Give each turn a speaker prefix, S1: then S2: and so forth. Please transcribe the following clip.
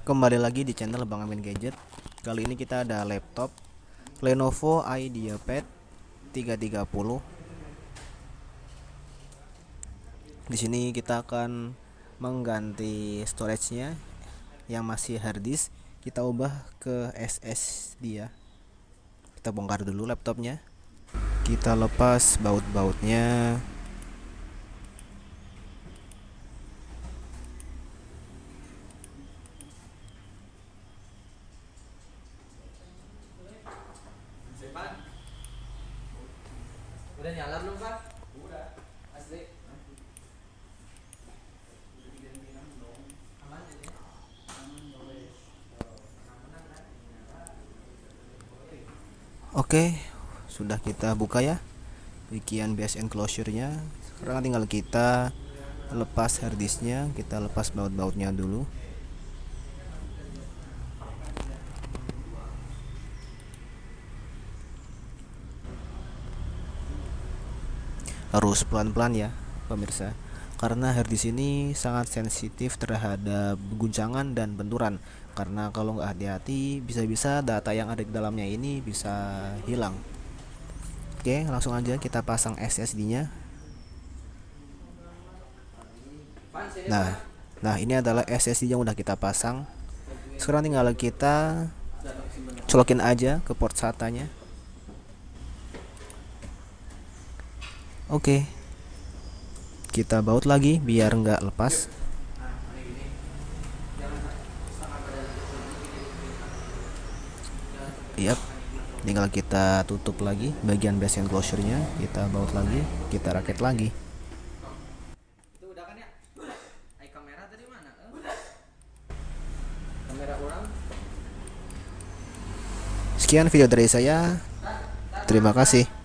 S1: Kembali lagi di channel Bang Amin Gadget. Kali ini kita ada laptop Lenovo IdeaPad 330. Di sini kita akan mengganti storage-nya yang masih hard disk, kita ubah ke SSD ya. Kita bongkar dulu laptopnya. Kita lepas baut-bautnya.
S2: Udah nyala belum, Pak? Udah. Asli. Aman ini.
S1: Oke, sudah kita buka ya bagian base enclosure-nya. Sekarang tinggal kita lepas hard disk-nya, kita lepas baut-bautnya dulu. Harus pelan-pelan ya pemirsa, karena hard disk ini sangat sensitif terhadap guncangan dan benturan. Karena kalau nggak hati-hati, bisa-bisa data yang ada di dalamnya ini bisa hilang. Oke, langsung aja kita pasang SSD-nya. Nah, ini adalah SSD yang udah kita pasang. Sekarang tinggal kita colokin aja ke port SATA-nya. Oke, kita baut lagi biar nggak lepas. Yap, tinggal kita tutup lagi bagian base enclosure-nya, kita baut lagi, kita rakit lagi.
S2: Itu udah kan ya? Ai kamera tadi mana? Kamera orang.
S1: Sekian video dari saya. Terima kasih.